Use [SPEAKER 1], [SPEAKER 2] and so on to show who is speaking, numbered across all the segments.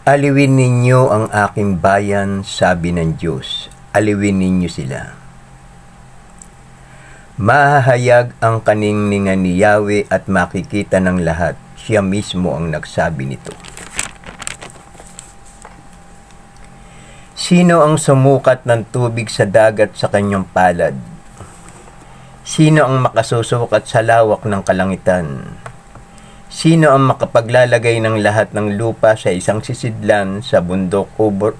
[SPEAKER 1] Aliwin ninyo ang aking bayan, sabi ng Diyos. Aliwin ninyo sila. Mahahayag ang kaningningan ni Yahweh at makikita ng lahat. Siya mismo ang nagsabi nito. Sino ang sumukat ng tubig sa dagat sa kanyang palad? Sino ang makasusukat sa lawak ng kalangitan? Sino ang makapaglalagay ng lahat ng lupa sa isang sisidlan sa bundok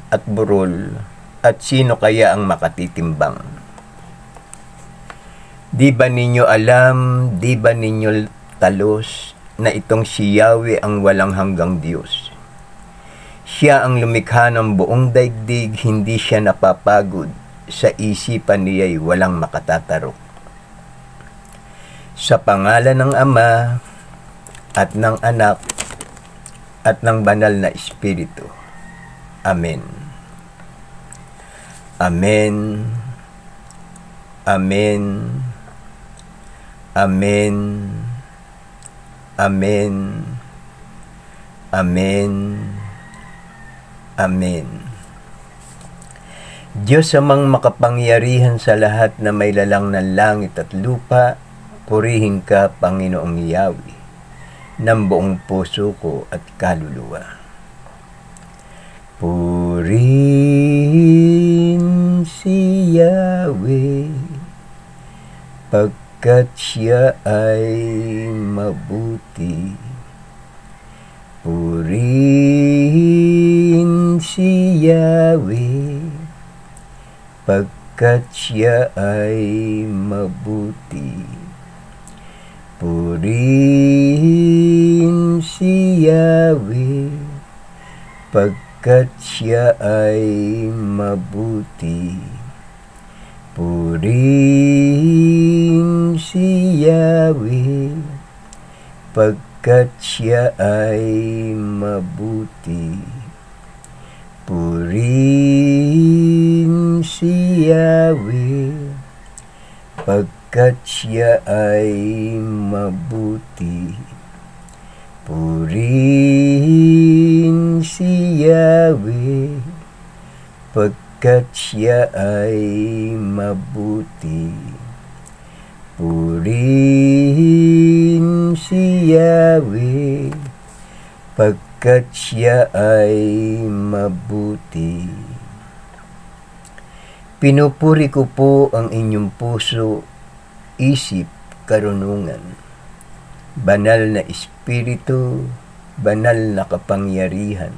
[SPEAKER 1] at burol? At sino kaya ang makatitimbang? Di ba ninyo alam, di ba ninyo talos na itong si Yahweh ang walang hanggang Diyos? Siya ang lumikha ng buong daigdig, hindi siya napapagod. Sa isipan niya'y walang makatatarok. Sa pangalan ng Ama, at ng Anak, at ng Banal na Espiritu. Amen. Amen. Amen. Amen. Amen. Amen. Amen. Diyos amang makapangyarihan sa lahat na may lalang ng langit at lupa, purihin ka, Panginoong Yahweh, ng buong puso ko at kaluluwa. Purihin si Yahweh, pagkat siya ay mabuti. Purihin si Yahweh, pagkat siya ay mabuti. Purihin si Yahweh, pagkat siya ay mabuti. Purihin si Yahweh, pagkat siya ay mabuti. Purihin si Yahweh, pagkat siya ay mabuti. Purihin si Yahweh, pagkat siya ay mabuti. Purihin si Yahweh, pagkat siya ay mabuti. Pinupuri ko po ang inyong puso, isip, karunungan. Banal na Espiritu, banal na kapangyarihan.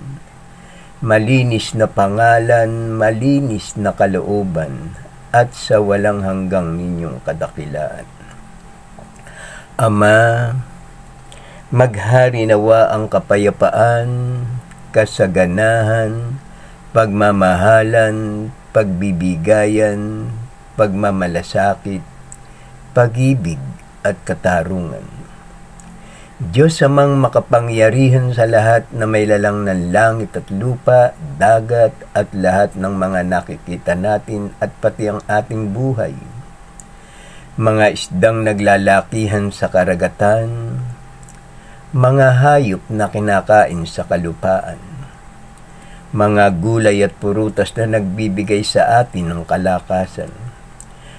[SPEAKER 1] Malinis na pangalan, malinis na kalooban, at sa walang hanggang ninyong kadakilaan. Ama, maghari nawa ang kapayapaan, kasaganahan, pagmamahalan, pagbibigayan, pagmamalasakit, pag-ibig at katarungan. Diyos amang makapangyarihan sa lahat na may lalang ng langit at lupa, dagat at lahat ng mga nakikita natin at pati ang ating buhay. Mga isdang naglalakihan sa karagatan, mga hayop na kinakain sa kalupaan, mga gulay at purutas na nagbibigay sa atin ng kalakasan,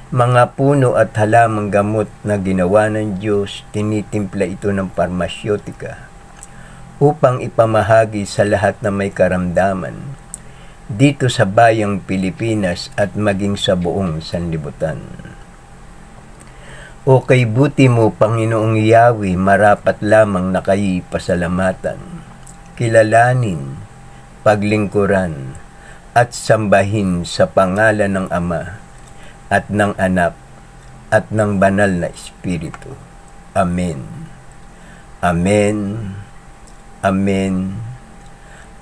[SPEAKER 1] mga puno at halamang gamot na ginawa ng Diyos, tinitimpla ito ng parmasyotika upang ipamahagi sa lahat na may karamdaman dito sa bayang Pilipinas at maging sa buong sanlibutan. O kay buti mo, Panginoong Yahweh, marapat lamang na kayo'y pasalamatan, kilalanin, paglingkuran, at sambahin sa pangalan ng Ama, at ng Anak, at ng Banal na Espiritu. Amen. Amen. Amen.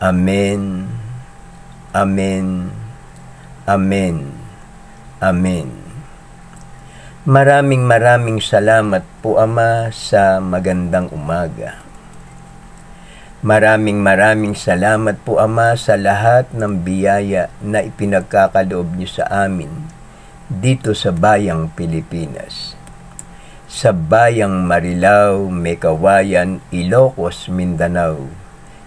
[SPEAKER 1] Amen. Amen. Amen. Amen. Maraming salamat po, Ama, sa magandang umaga. Maraming salamat po, Ama, sa lahat ng biyaya na ipinagkakaloob niyo sa amin dito sa bayang Pilipinas. Sa bayang Marilao, Mekawayan, Ilocos, Mindanao,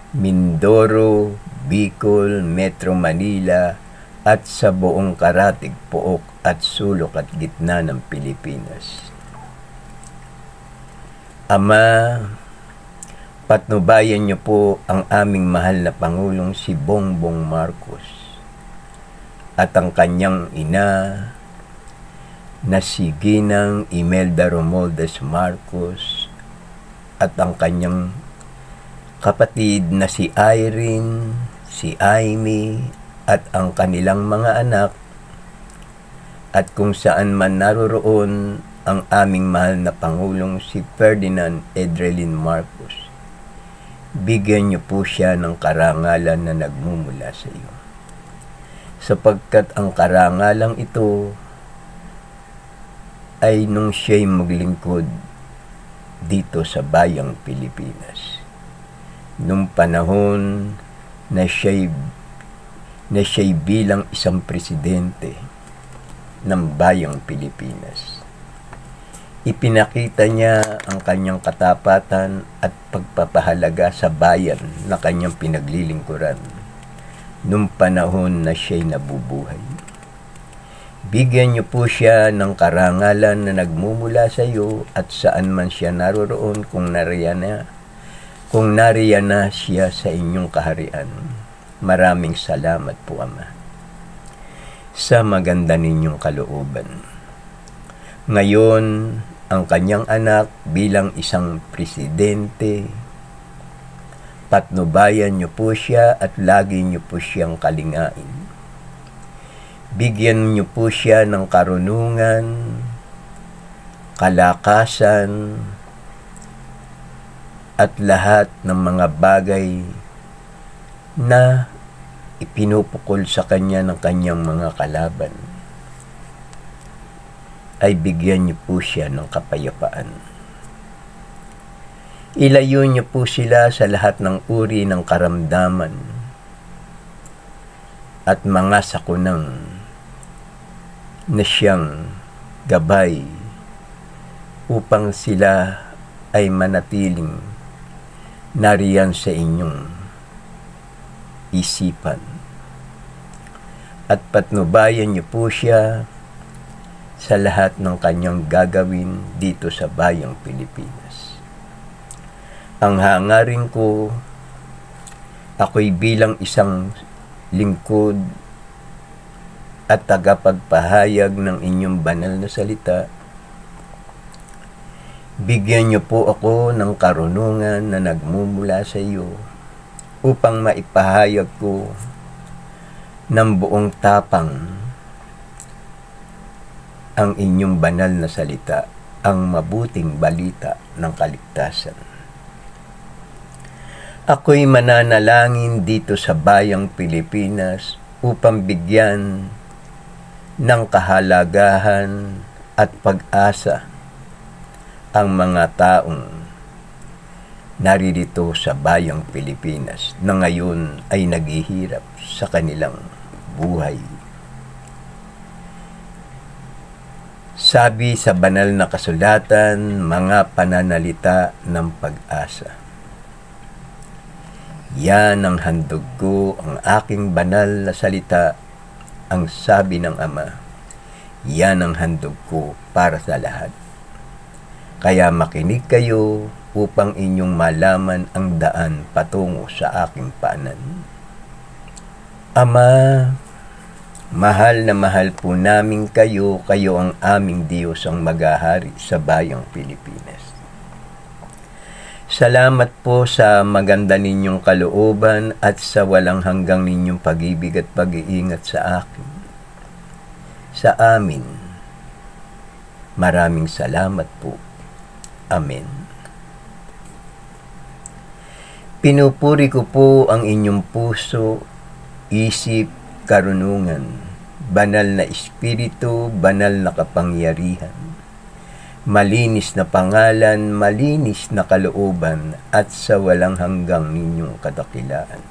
[SPEAKER 1] Mindoro, Bicol, Metro Manila, at sa buong karatig, pook at sulok at gitna ng Pilipinas. Ama, patnubayan niyo po ang aming mahal na Pangulong si Bongbong Marcos at ang kanyang ina na si Ginang Imelda Romualdez Marcos at ang kanyang kapatid na si Irene, si Amy, at ang kanilang mga anak, at kung saan man naroroon ang aming mahal na Pangulong si Ferdinand Edrelin Marcos. Bigyan niyo po siya ng karangalan na nagmumula sa iyo. Sapagkat ang karangalang ito ay nung siya'y maglingkod dito sa bayang Pilipinas. Nung panahon na siya'y bilang isang presidente ng bayang Pilipinas. Ipinakita niya ang kanyang katapatan at pagpapahalaga sa bayan na kanyang pinaglilingkuran nung panahon na siya'y nabubuhay. Bigyan niyo po siya ng karangalan na nagmumula sa iyo at saan man siya naroroon kung nariyan na siya sa inyong kaharian. Maraming salamat po, Ama, sa maganda ninyong kalooban. Ngayon, ang kanyang anak bilang isang presidente, patnubayan niyo po siya at lagi niyo po siyang kalingain. Bigyan niyo po siya ng karunungan, kalakasan, at lahat ng mga bagay na ipinupukol sa kanya ng kanyang mga kalaban. Ay bigyan niyo po siya ng kapayapaan. Ilayo niyo po sila sa lahat ng uri ng karamdaman at mga sakunang na siyang gabay upang sila ay manatiling nariyan sa inyong isipan. At patnubayan niyo po siya sa lahat ng kanyang gagawin dito sa bayang Pilipinas. Ang hangarin ko, ako'y bilang isang lingkod at tagapagpahayag ng inyong banal na salita, bigyan niyo po ako ng karunungan na nagmumula sa iyo upang maipahayag ko ng buong tapang ang inyong banal na salita, ang mabuting balita ng kaligtasan. Ako'y mananalangin dito sa bayang Pilipinas upang bigyan ng kahalagahan at pag-asa ang mga taong naririto sa bayang Pilipinas na ngayon ay naghihirap sa kanilang buhay. Sabi sa banal na kasulatan, mga pananalita ng pag-asa. Yan ang handog ko, ang aking banal na salita, ang sabi ng Ama. Yan ang handog ko para sa lahat. Kaya makinig kayo upang inyong malaman ang daan patungo sa aking paanan. Ama, mahal na mahal po namin kayo, kayo ang aming Diyos ang maghahari sa bayang Pilipinas. Salamat po sa maganda ninyong kalooban at sa walang hanggang ninyong pag-ibig at pag-iingat sa akin. Sa amin. Maraming salamat po. Amen. Pinupuri ko po ang inyong puso, isip, karunungan, banal na espiritu, banal na kapangyarihan, malinis na pangalan, malinis na kalooban, at sa walang hanggang ninyong kadakilaan.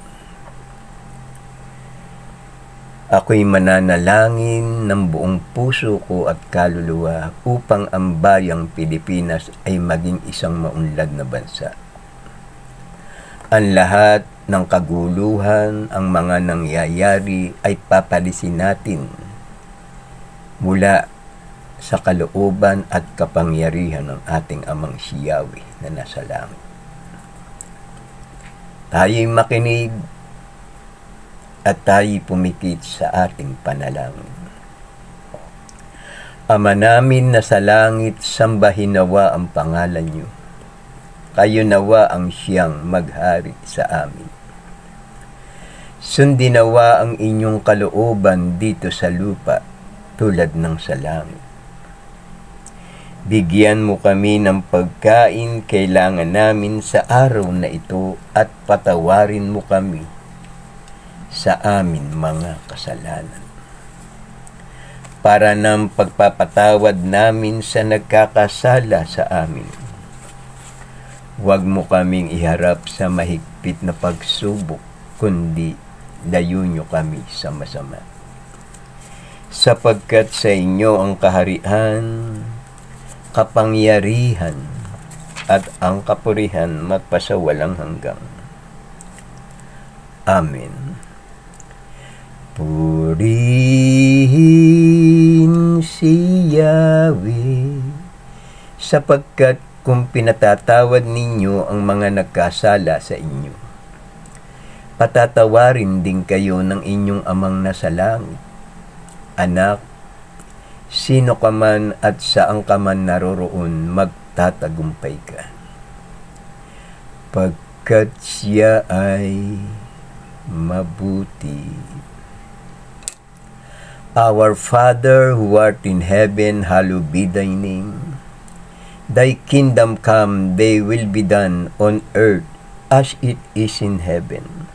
[SPEAKER 1] Ako'y mananalangin ng buong puso ko at kaluluwa upang ang bayang Pilipinas ay maging isang maunlad na bansa. Ang lahat ng kaguluhan ang mga nangyayari ay papalisin natin mula sa kalooban at kapangyarihan ng ating Amang si Yahweh na nasa langit. Tayo'y makinig at tayo'y pumikit sa ating panalangin. Ama namin na sa langit, sambahin nawa ang pangalan niyo. Kayo nawa ang siyang maghari sa amin. Sundin nawa ang inyong kalooban dito sa lupa tulad ng sa langit. Bigyan mo kami ng pagkain kailangan namin sa araw na ito at patawarin mo kami sa amin mga kasalanan. Para ng pagpapatawad namin sa nagkakasala sa amin. Huwag mo kaming iharap sa mahigpit na pagsubok, kundi layo nyo kami sa masama. Sapagkat sa inyo ang kaharian, kapangyarihan, at ang kapurihan magpasawalang hanggang. Amen. Purihin si Yahweh, sapagkat kung pinatatawad ninyo ang mga nagkasala sa inyo, patatawarin din kayo ng inyong Amang nasa langit. Anak, sino ka man at saan ka man naroroon, magtatagumpay ka. Pagkat siya ay mabuti. Our Father who art in heaven, hallowed be thy name. Thy kingdom come, thy will be done on earth as it is in heaven.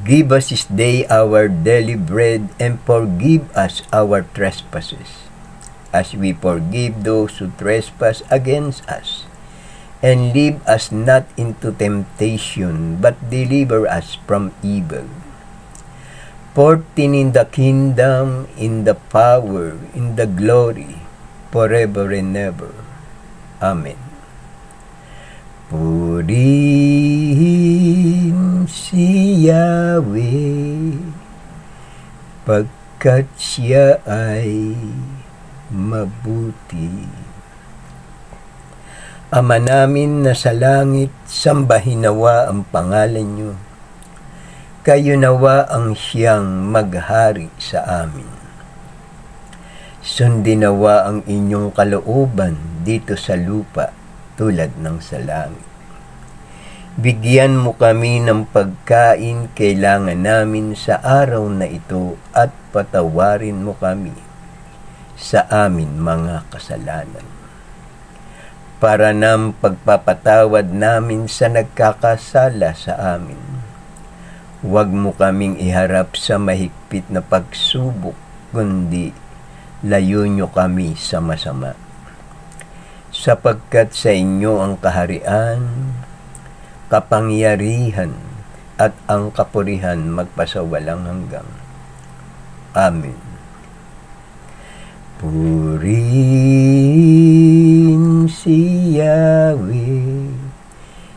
[SPEAKER 1] Give us this day our daily bread, and forgive us our trespasses, as we forgive those who trespass against us. And lead us not into temptation, but deliver us from evil. For thine is the kingdom, in the power, in the glory, forever and ever. Amen. Purihin si Yahweh, pagkat siya ay mabuti. Ama namin na sa langit, sambahin nawa ang pangalan niyo. Kayo nawa ang siyang maghari sa amin. Sundin nawa ang inyong kalooban dito sa lupa tulad ng sa langit. Bigyan mo kami ng pagkain kailangan namin sa araw na ito at patawarin mo kami sa amin mga kasalanan. Para ng pagpapatawad namin sa nagkakasala sa amin. Huwag mo kaming iharap sa mahigpit na pagsubok, kundi layo nyo kami sa masama. Sapagkat sa inyo ang kaharian, kapangyarihan, at ang kapurihan magpasawalang hanggang. Amen. Purihin si Yahweh,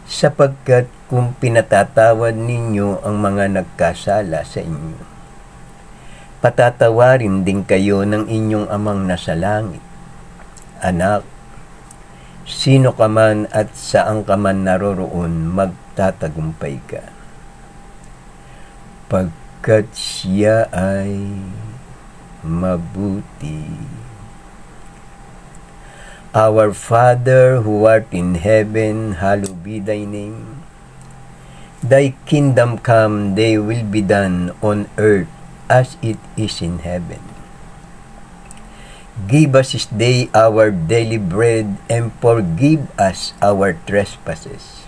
[SPEAKER 1] sapagkat kung pinatatawad ninyo ang mga nagkasala sa inyo, patatawarin din kayo ng inyong Amang nasa langit. Anak, sino ka man at saan ka man naroroon, magtatagumpay ka. Pagkat siya ay mabuti. Our Father who art in heaven, hallowed be thy name. Thy kingdom come, thy will be done on earth as it is in heaven. Give us this day our daily bread, and forgive us our trespasses,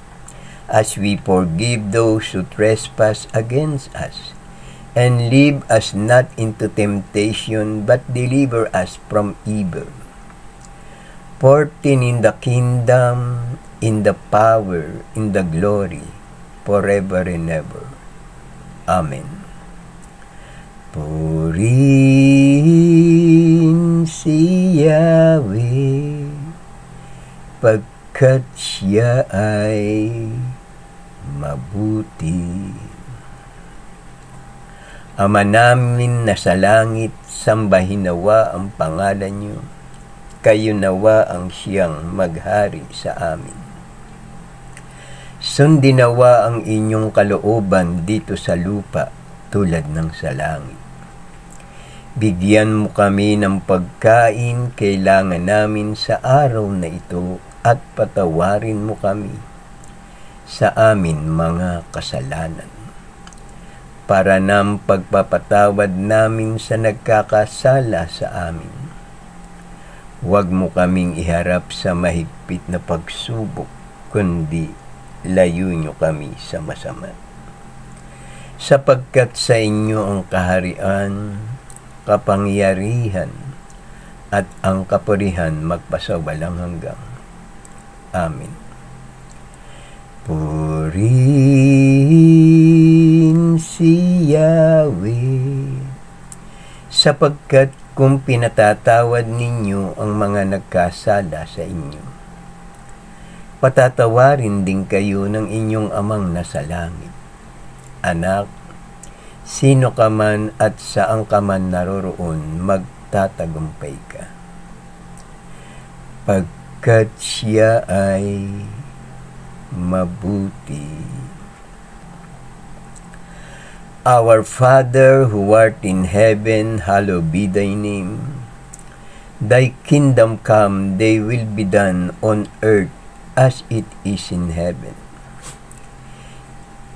[SPEAKER 1] as we forgive those who trespass against us. And lead us not into temptation, but deliver us from evil. For thine is the kingdom, in the power, in the glory, forever and ever. Amen. Purihin si Yahweh, pagkat siya ay mabuti. Ama namin na sa langit, sambahin nawa ang pangalan niyo. Kayo nawa ang siyang maghari sa amin. Sundin nawa ang inyong kalooban dito sa lupa tulad ng sa langit. Bigyan mo kami ng pagkain kailangan namin sa araw na ito at patawarin mo kami sa amin mga kasalanan, para ng pagpapatawad namin sa nagkakasala sa amin. Huwag mo kaming iharap sa mahigpit na pagsubok, kundi layo nyo kami sa masama. Sapagkat sa inyo ang kaharian, kapangyarihan, at ang kapurihan magpasawalang hanggang. Amen. Purihin si Yahweh, sapagkat kung pinatatawad ninyo ang mga nagkasala sa inyo, patatawarin din kayo ng inyong amang nasa langit. Anak, sino ka man at saan ka man naroroon, magtatagumpay ka, pagkat siya ay mabuti. Our Father who art in heaven, hallowed be thy name. Thy kingdom come, thy will be done on earth as it is in heaven.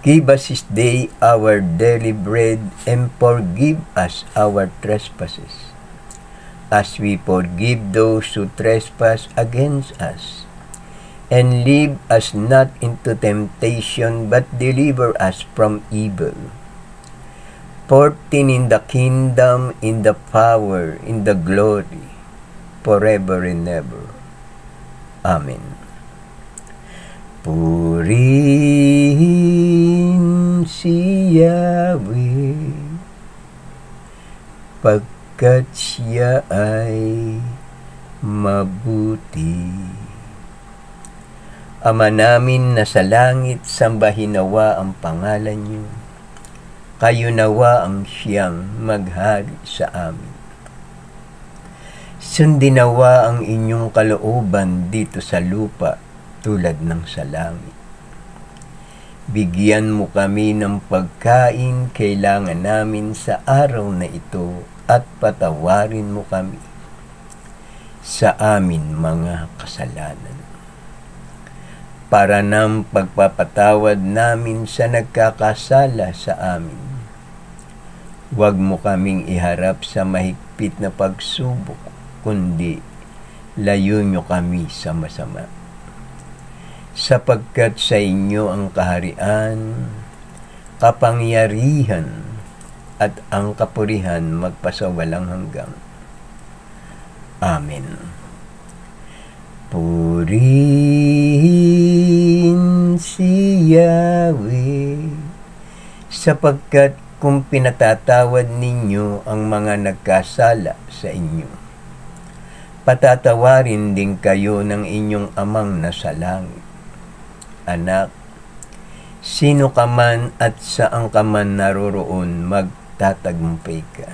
[SPEAKER 1] Give us this day our daily bread, and forgive us our trespasses, as we forgive those who trespass against us. And lead us not into temptation, but deliver us from evil. For thine in the kingdom, in the power, in the glory, forever and ever. Amen. Purihin si Yahweh, pagkat siya ay mabuti. Ama namin na sa langit, sambahin nawa ang pangalan niyo. Kayo nawa ang siyang maghari sa amin. Sundin nawa ang inyong kalooban dito sa lupa tulad ng sa langit. Bigyan mo kami ng pagkain kailangan namin sa araw na ito at patawarin mo kami sa amin mga kasalanan, para ng pagpapatawad namin sa nagkakasala sa amin. Huwag mo kaming iharap sa mahigpit na pagsubok, kundi layo nyo kami sa masama. Sapagkat sa inyo ang kaharian, kapangyarihan, at ang kapurihan magpasawalang hanggang. Amen. Purihin si Yahweh, sapagkat kung pinatatawad ninyo ang mga nagkasala sa inyo, patatawarin din kayo ng inyong amang nasa langit. Anak, sino ka man at saan ka man naroroon, magtatagumpay ka,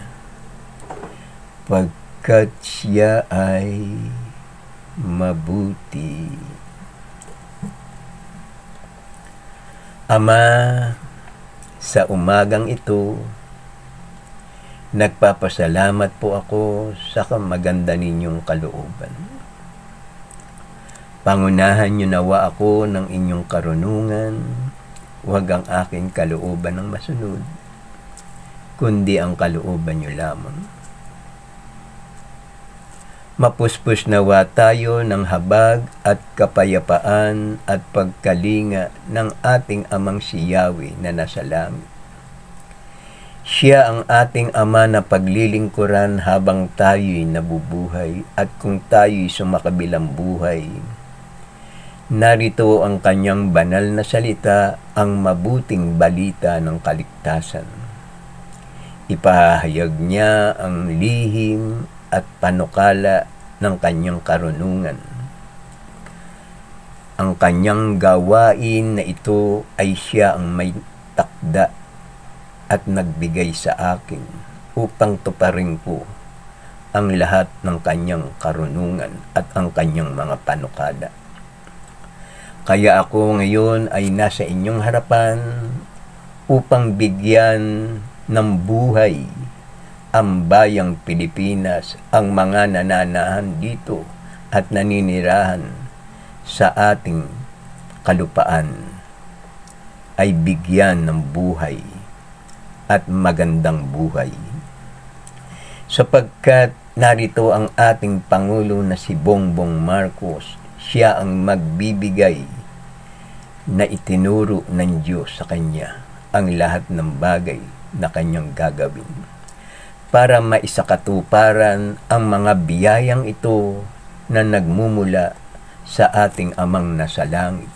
[SPEAKER 1] pagkat siya ay mabuti. Ama, sa umagang ito, nagpapasalamat po ako sa maganda ninyong kalooban. Pangunahan niyo nawa ako ng inyong karunungan, huwag ang aking kalooban ang masunod, kundi ang kalooban niyo lamang. Mapuspos nawa tayo ng habag at kapayapaan at pagkalinga ng ating amang si Yahweh na nasa langit. Siya ang ating ama na paglilingkuran habang tayo'y nabubuhay, at kung tayo'y sumakabilang buhay, narito ang kanyang banal na salita, ang mabuting balita ng kaligtasan. Ipahayag niya ang lihim at panukala ng kanyang karunungan. ang kanyang gawain na ito ay siya ang may takda at nagbigay sa akin upang tuparin ko ang lahat ng kanyang karunungan at ang kanyang mga panukala. Kaya ako ngayon ay nasa inyong harapan upang bigyan ng buhay ang bayang Pilipinas, ang mga nananahan dito at naninirahan sa ating kalupaan ay bigyan ng buhay at magandang buhay. Sapagkat narito ang ating Pangulo na si Bongbong Marcos, siya ang magbibigay na itinuro ng Diyos sa kanya ang lahat ng bagay na kanyang gagawin para maisakatuparan ang mga biyayang ito na nagmumula sa ating Amang nasa langit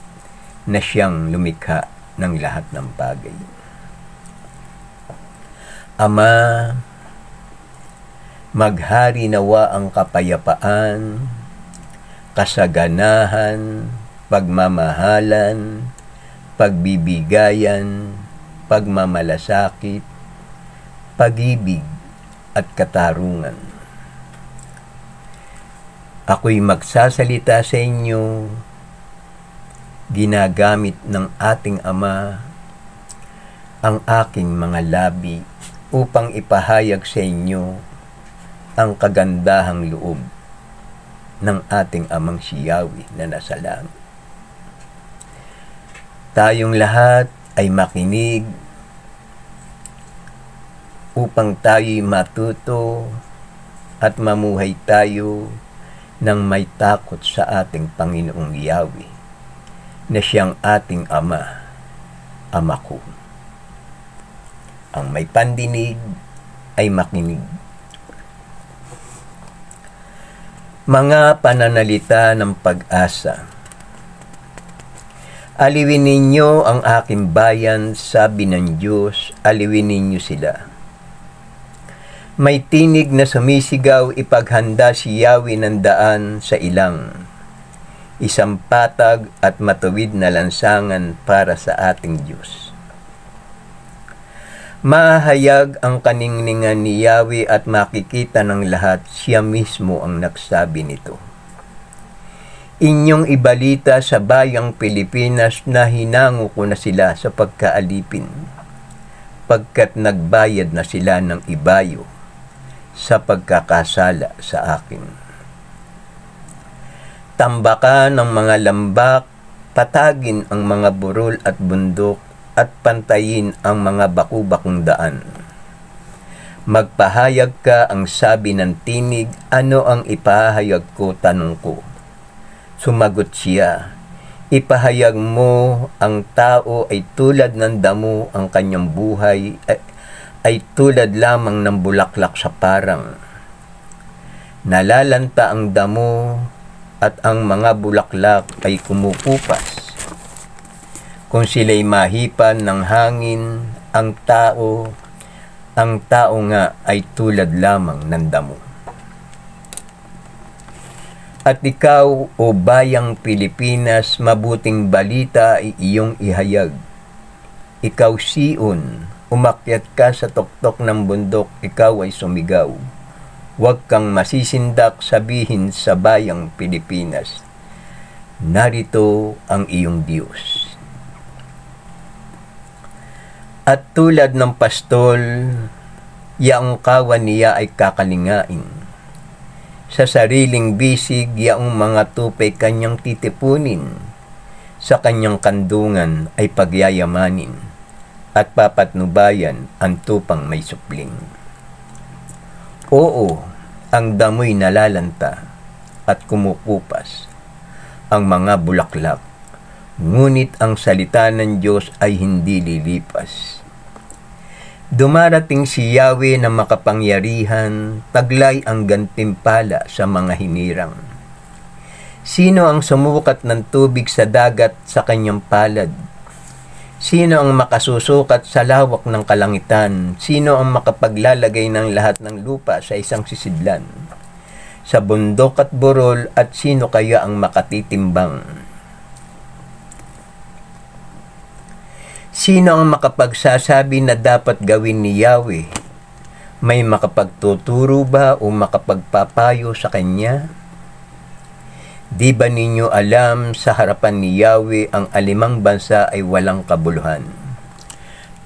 [SPEAKER 1] na siyang lumikha ng lahat ng bagay. Ama, maghari nawa ang kapayapaan, kasaganahan, pagmamahalan, pagbibigayan, pagmamalasakit, pag-ibig at katarungan. Ako'y magsasalita sa inyo, ginagamit ng ating Ama ang aking mga labi upang ipahayag sa inyo ang kagandahang loob ng ating Amang si Yahweh na nasa langit. Tayong lahat ay makinig upang tayo'y matuto at mamuhay tayo nang may takot sa ating Panginoong Yahweh na siyang ating Ama, Ama ko. Ang may pandinig ay makinig. Mga pananalita ng pag-asa. Aliwin ninyo ang aking bayan, sabi ng Diyos, aliwin ninyo sila. May tinig na sumisigaw, ipaghanda si Yahweh ng daan sa ilang. Isang patag at matuwid na lansangan para sa ating Diyos. Mahayag ang kaningningan ni Yahweh at makikita ng lahat, siya mismo ang nagsabi nito. Inyong ibalita sa bayang Pilipinas na hinango ko na sila sa pagkaalipin, pagkat nagbayad na sila ng ibayo sa pagkakasala sa akin. Tambakan ng mga lambak, patagin ang mga burol at bundok, at pantayin ang mga bakubakong daan. Magpahayag ka ang sabi ng tinig, ano ang ipahayag ko, tanong ko. Sumagot siya, ipahayag mo ang tao ay tulad ng damo, ang kanyang buhay ay tulad lamang ng bulaklak sa parang. Nalalanta ang damo at ang mga bulaklak ay kumukupas. Kung sila'y mahipan ng hangin, ang tao nga ay tulad lamang ng damo. At ikaw, o bayang Pilipinas, mabuting balita ay iyong ihayag. Ikaw, Sion, umakyat ka sa tuktok ng bundok, ikaw ay sumigaw. Huwag kang masisindak, sabihin sa bayang Pilipinas, narito ang iyong Diyos. At tulad ng pastol, yaong kawan niya ay kakalingain. Sa sariling bisig, yaong mga tupay kanyang titipunin. Sa kanyang kandungan ay pagyayamanin, at papatnubayan ang tupang may supling. Oo, ang damoy nalalanta at kumukupas ang mga bulaklak. Ngunit ang salita ng Diyos ay hindi lilipas. Dumarating si Yahweh na makapangyarihan, taglay ang gantimpala sa mga hinirang. Sino ang sumukat ng tubig sa dagat sa kanyang palad? Sino ang makasusukat sa lawak ng kalangitan? Sino ang makapaglalagay ng lahat ng lupa sa isang sisidlan? Sa bundok at burol, at sino kaya ang makatitimbang? Sino ang makapagsasabi na dapat gawin ni Yahweh? May makapagtuturo ba o makapagpapayo sa Kanya? Di ba ninyo alam sa harapan ni Yahweh ang alimang bansa ay walang kabuluhan?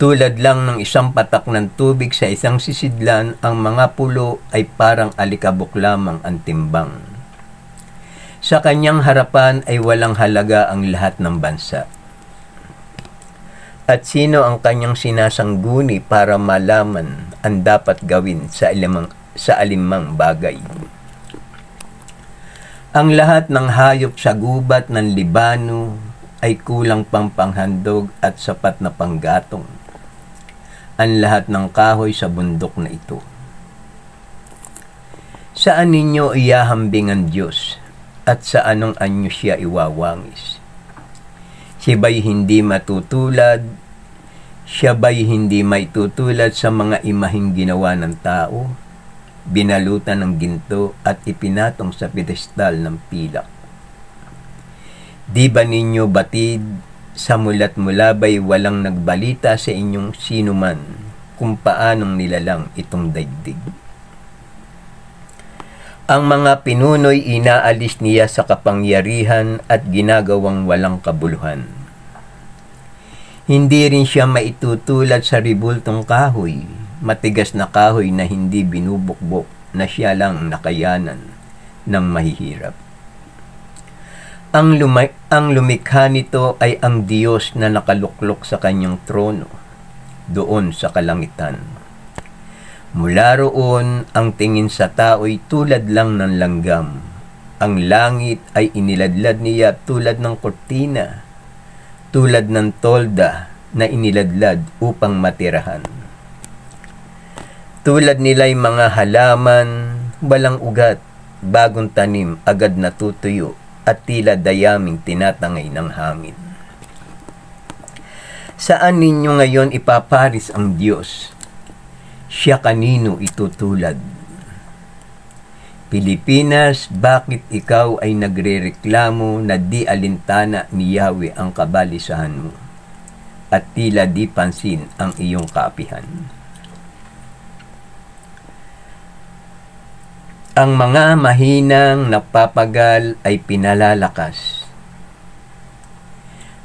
[SPEAKER 1] Tulad lang ng isang patak ng tubig sa isang sisidlan, ang mga pulo ay parang alikabok lamang ang timbang. Sa Kanyang harapan ay walang halaga ang lahat ng bansa. At sino ang Kanyang sinasangguni para malaman ang dapat gawin sa alimang bagay? Ang lahat ng hayop sa gubat ng Libano ay kulang pang panghandog at sapat na panggatong. Ang lahat ng kahoy sa bundok na ito. Saan ninyo iyahambing ang Diyos at sa anong anyo siya iwawangis? Siya ba'y hindi matutulad? Siya ba'y hindi may tutulad sa mga imahing ginawa ng tao? Binalutan ng ginto at ipinatong sa pedestal ng pilak. Di ba ninyo batid, sa mulat mula ba'y walang nagbalita sa inyong sinuman kung paanong nilalang itong daigdig? Ang mga pinuno'y inaalis niya sa kapangyarihan at ginagawang walang kabuluhan. Hindi rin siya maitutulad sa ribultong kahoy, matigas na kahoy na hindi binubukbok na siya lang nakayanan ng mahihirap. Ang lumikha nito ay ang Diyos na nakaluklok sa Kanyang trono, doon sa kalangitan. Mula roon, ang tingin sa tao'y tulad lang ng langgam. Ang langit ay iniladlad niya tulad ng kortina, tulad ng tolda na iniladlad upang matirahan. Tulad nila'y mga halaman, walang ugat, bagong tanim, agad natutuyo, at tila dayaming tinatangay ng hangin. Saan ninyo ngayon ipaparis ang Diyos? Siya kanino itutulad? Pilipinas, bakit ikaw ay nagrereklamo na di alintana ni Yahweh ang kabalisahan mo at tila di pansin ang iyong kaapihan? Ang mga mahinang napapagal ay pinalalakas.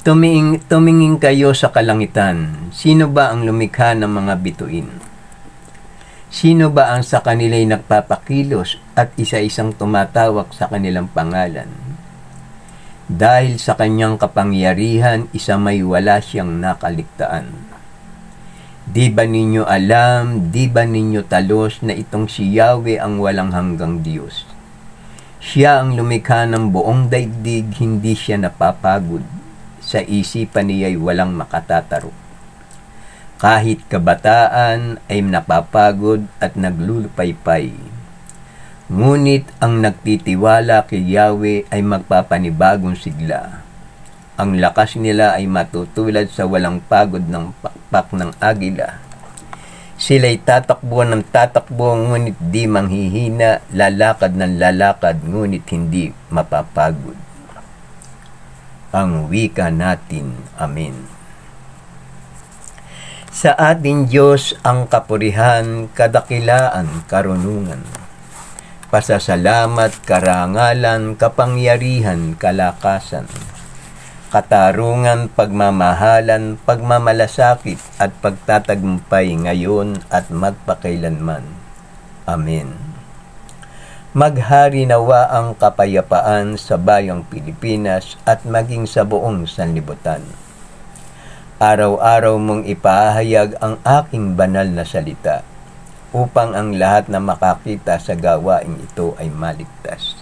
[SPEAKER 1] Tumingin kayo sa kalangitan. Sino ba ang lumikha ng mga bituin? Sino ba ang sa kanila'y nagpapakilos at isa-isang tumatawag sa kanilang pangalan? Dahil sa Kanyang kapangyarihan, isa may wala siyang nakaligtaan. Di ba ninyo alam, di ba ninyo talos na itong si Yahweh ang walang hanggang Diyos? Siya ang lumikha ng buong daigdig, hindi siya napapagod. Sa isipan niya'y walang makatataro. Kahit kabataan ay napapagod at naglulupaypay. Ngunit ang nagtitiwala kay Yahweh ay magpapanibagong sigla. Ang lakas nila ay matutulad sa walang pagod ng pakpak ng agila. Sila'y tatakbo ng tatakbo, ngunit di manghihina, lalakad ng lalakad, ngunit hindi mapapagod. Ang wika natin. Amen. Sa ating Diyos ang kapurihan, kadakilaan, karunungan, pasasalamat, karangalan, kapangyarihan, kalakasan, katarungan, pagmamahalan, pagmamalasakit at pagtatagumpay ngayon at magpakailanman. Amen. Maghari nawa ang kapayapaan sa bayang Pilipinas at maging sa buong sanlibutan. Araw-araw mong ipahayag ang aking banal na salita upang ang lahat na makakita sa gawain ito ay maligtas.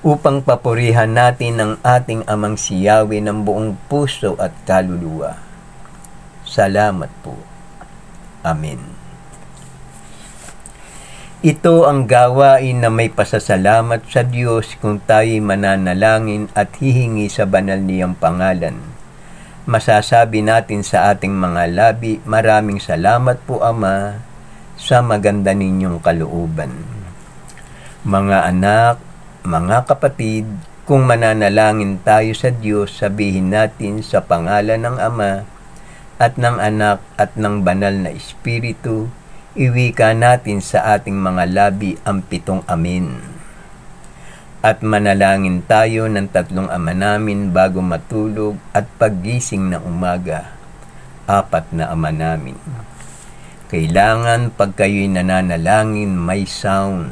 [SPEAKER 1] Upang papurihan natin ang ating Amang si Yahweh ng buong puso at kaluluwa. Salamat po. Amen. Ito ang gawain na may pasasalamat sa Diyos kung tayo'y mananalangin at hihingi sa banal niyang pangalan. Masasabi natin sa ating mga labi, maraming salamat po Ama sa maganda ninyong kalooban. Mga anak, mga kapatid, kung mananalangin tayo sa Diyos, sabihin natin sa pangalan ng Ama, at ng Anak at ng Banal na Espiritu, iwika natin sa ating mga labi ang 7 amen. At manalangin tayo ng 3 Ama namin bago matulog at paggising ng umaga. 4 na Ama namin. Kailangan pag kayo'y nananalangin may sound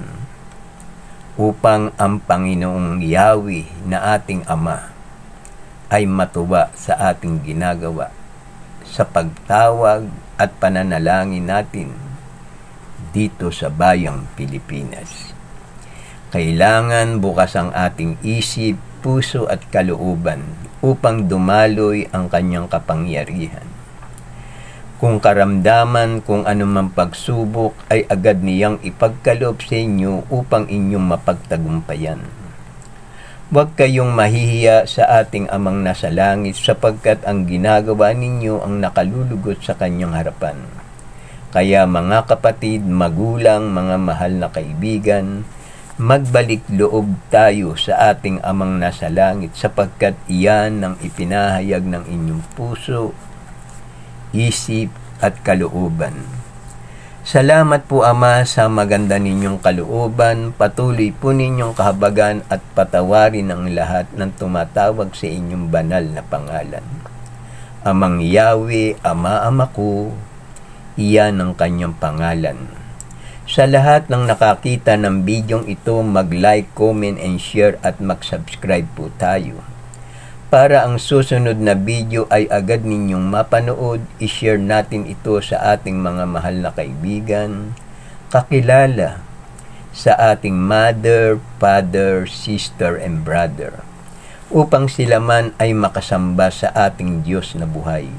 [SPEAKER 1] upang ang Panginoong Yahweh na ating Ama ay matuwa sa ating ginagawa sa pagtawag at pananalangin natin dito sa bayang Pilipinas. Kailangan bukas ang ating isip, puso at kalooban upang dumaloy ang kanyang kapangyarihan. Kung karamdaman kung anumang pagsubok ay agad niyang ipagkaloob sa inyo upang inyong mapagtagumpayan. Huwag kayong mahihiya sa ating Amang nasa langit sapagkat ang ginagawa ninyo ang nakalulugot sa kanyang harapan. Kaya mga kapatid, magulang, mga mahal na kaibigan, magbalik loob tayo sa ating Amang nasa langit sapagkat iyan ang ipinahayag ng inyong puso, isip at kalooban. Salamat po Ama sa maganda ninyong kalooban, patuloy po ninyong kahabagan at patawarin ang lahat ng tumatawag sa inyong banal na pangalan. Amang Yahweh, Ama ko, iyan ang kanyang pangalan. Sa lahat ng nakakita ng bidyong ito, mag-like, comment, and share at mag-subscribe po tayo. Para ang susunod na video ay agad ninyong mapanood, i-share natin ito sa ating mga mahal na kaibigan, kakilala, sa ating mother, father, sister, and brother, upang sila man ay makasamba sa ating Diyos na buhay,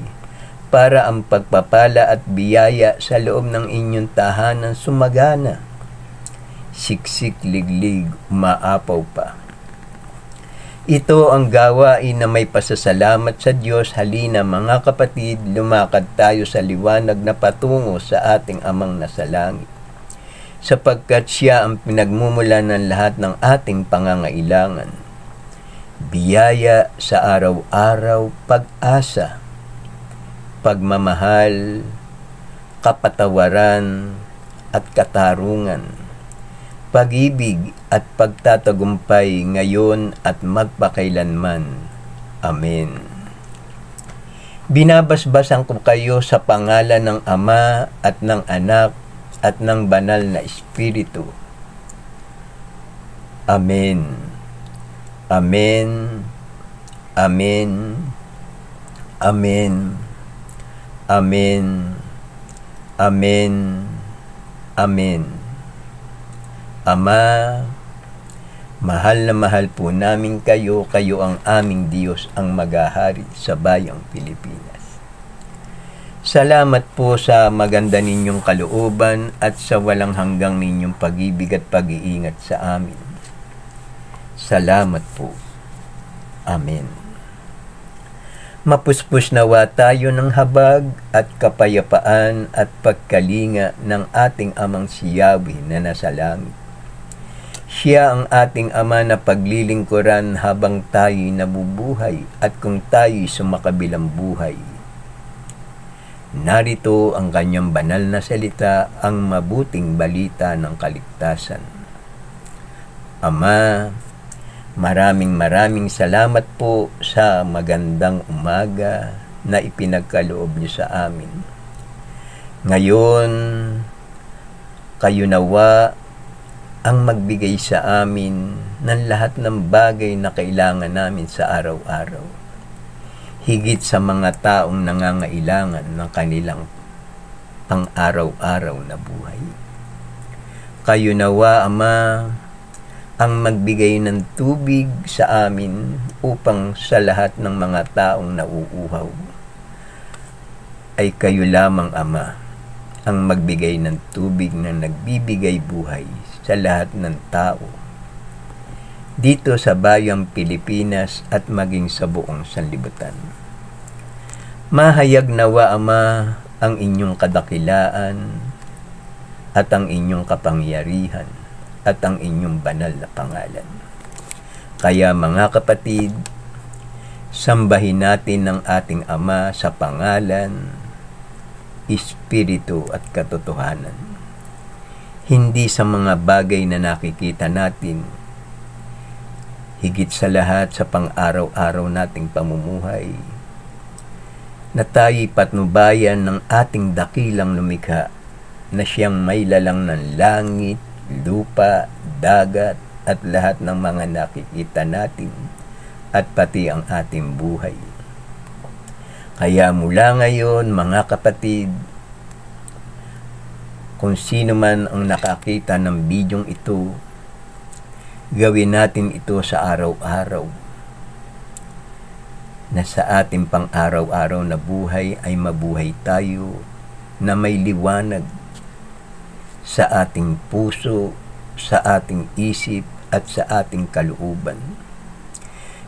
[SPEAKER 1] para ang pagpapala at biyaya sa loob ng inyong tahanan sumagana, siksik, liglig, umaapaw pa. Ito ang gawain na may pasasalamat sa Diyos. Halina mga kapatid, lumakad tayo sa liwanag na patungo sa ating Amang nasa langit, sapagkat Siya ang pinagmumula ng lahat ng ating pangangailangan. Biyaya sa araw-araw, pag-asa, pagmamahal, kapatawaran at katarungan, pag-ibig at pagtatagumpay ngayon at magpakailanman. Amen. Binabasbasan ko kayo sa pangalan ng Ama at ng Anak at ng Banal na Espiritu. Amen. Amen. Amen. Amen. Amen. Amen. Amen. Ama, mahal na mahal po namin kayo, kayo ang aming Diyos ang maghahari sa bayang Pilipinas. Salamat po sa maganda ninyong kalooban at sa walang hanggang ninyong pag-ibig at pag-iingat sa amin. Salamat po. Amen. Mapuspos nawa tayo ng habag at kapayapaan at pagkalinga ng ating Amang si Yahweh na nasa langit. Siya ang ating Ama na paglilingkuran habang tayo'y nabubuhay at kung tayo'y sumakabilang buhay. Narito ang kanyang banal na salita, ang mabuting balita ng kaligtasan. Ama, maraming salamat po sa magandang umaga na ipinagkaloob niyo sa amin. Ngayon, kayo nawa ang magbigay sa amin ng lahat ng bagay na kailangan namin sa araw-araw, higit sa mga taong nangangailangan ng kanilang pang-araw-araw na buhay. Kayo nawa, Ama, ang magbigay ng tubig sa amin upang sa lahat ng mga taong nauuhaw ay kayo lamang, Ama, ang magbigay ng tubig na nagbibigay buhay sa lahat ng tao dito sa bayang Pilipinas at maging sa buong sanlibutan. Mahayag nawa, Ama, ang inyong kadakilaan at ang inyong kapangyarihan at ang inyong banal na pangalan. Kaya mga kapatid, sambahin natin ang ating Ama sa pangalan espiritu at katotohanan. Hindi sa mga bagay na nakikita natin, higit sa lahat sa pang-araw-araw nating pamumuhay, na tayo'y patnubayan ng ating dakilang lumikha na siyang may lalang ng langit, lupa, dagat at lahat ng mga nakikita natin at pati ang ating buhay. Kaya mula ngayon, mga kapatid, kung sino man ang nakakita ng bidyong ito, gawin natin ito sa araw-araw, na sa ating pang-araw-araw na buhay ay mabuhay tayo na may liwanag sa ating puso, sa ating isip at sa ating kalooban,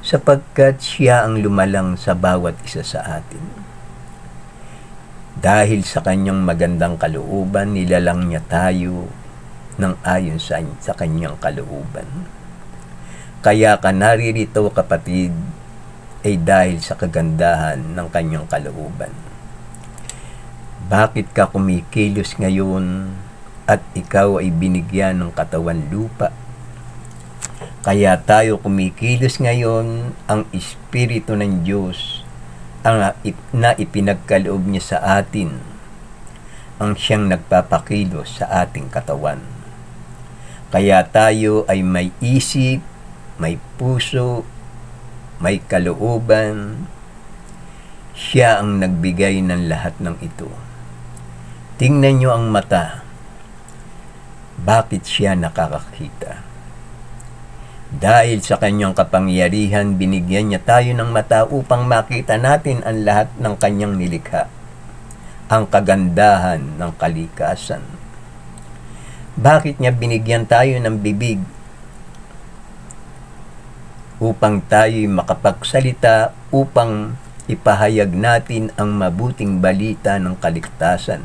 [SPEAKER 1] sapagkat siya ang lumalang sa bawat isa sa atin. Dahil sa kanyang magandang kalooban, nilalang niya tayo ng ayon sa kanyang kalooban. Kaya ka naririto, kapatid, ay dahil sa kagandahan ng kanyang kalooban. Bakit ka kumikilos ngayon at ikaw ay binigyan ng katawan lupa? Kaya tayo kumikilos ngayon, ang Espiritu ng Diyos na ipinagkaloob niya sa atin, ang siyang nagpapakilos sa ating katawan. Kaya tayo ay may isip, may puso, may kalooban. Siya ang nagbigay ng lahat ng ito. Tingnan niyo ang mata. Bakit siya nakakakita? Dahil sa kanyang kapangyarihan, binigyan niya tayo ng mata upang makita natin ang lahat ng kanyang nilikha, ang kagandahan ng kalikasan. Bakit niya binigyan tayo ng bibig? Upang tayo'y makapagsalita, upang ipahayag natin ang mabuting balita ng kaligtasan.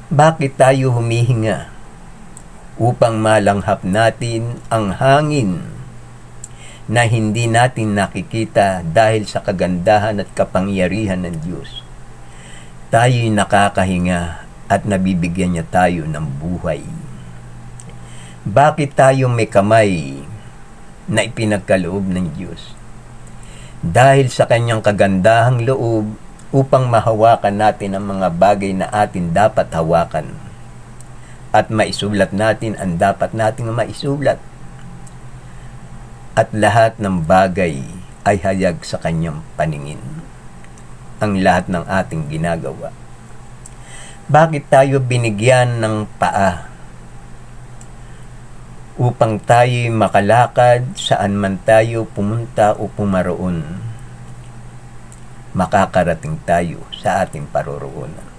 [SPEAKER 1] Bakit tayo humihinga? Upang malanghap natin ang hangin na hindi natin nakikita dahil sa kagandahan at kapangyarihan ng Diyos. Tayo'y nakakahinga at nabibigyan niya tayo ng buhay. Bakit tayo may kamay na ipinagkaloob ng Diyos? Dahil sa kanyang kagandahang loob upang mahawakan natin ang mga bagay na atin dapat hawakan at maisulat natin ang dapat nating maisulat. At lahat ng bagay ay hayag sa kanyang paningin, ang lahat ng ating ginagawa. Bakit tayo binigyan ng paa? Upang tayo makalakad saan man tayo pumunta o pumaroon, makakarating tayo sa ating paroroonan.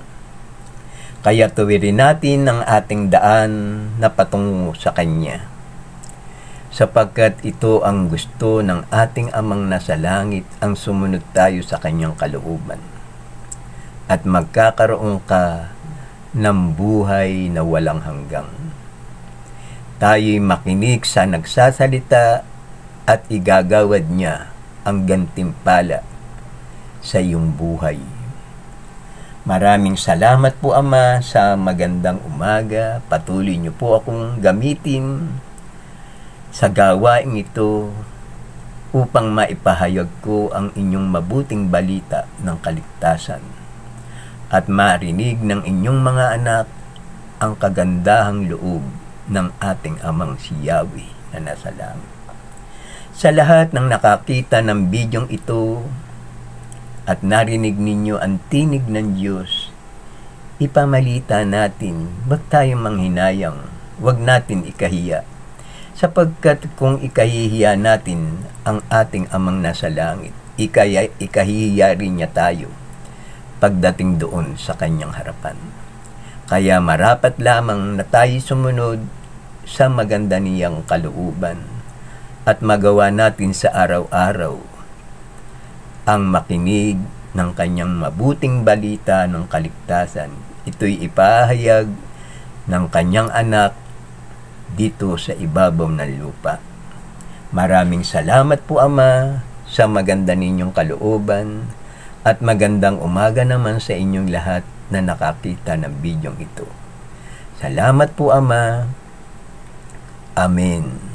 [SPEAKER 1] Kaya tuwirin natin ang ating daan na patungo sa Kanya, sapagkat ito ang gusto ng ating Amang nasa langit, ang sumunod tayo sa Kanyang kalooban, at magkakaroon ka ng buhay na walang hanggang. Tayo'y makinig sa nagsasalita at igagawad niya ang gantimpala sa iyong buhay. Maraming salamat po, Ama, sa magandang umaga. Patuloy niyo po akong gamitin sa gawaing ito upang maipahayag ko ang inyong mabuting balita ng kaligtasan at marinig ng inyong mga anak ang kagandahang loob ng ating Amang si Yahweh na nasa langit. Sa lahat ng nakakita ng bidyong ito at narinig ninyo ang tinig ng Diyos, ipamalita natin, wag tayong manghinayang, wag natin ikahiya, sapagkat kung ikahihiya natin ang ating Amang nasa langit, ikahihiya rin niya tayo pagdating doon sa kanyang harapan. Kaya marapat lamang na tayo sumunod sa maganda niyang kalooban at magawa natin sa araw-araw ang makinig ng kanyang mabuting balita ng kaligtasan. Ito'y ipahayag ng kanyang anak dito sa ibabaw ng lupa. Maraming salamat po, Ama, sa maganda ninyong kalooban at magandang umaga naman sa inyong lahat. na nakakita ng bidyong ito. Salamat po, Ama. Amen.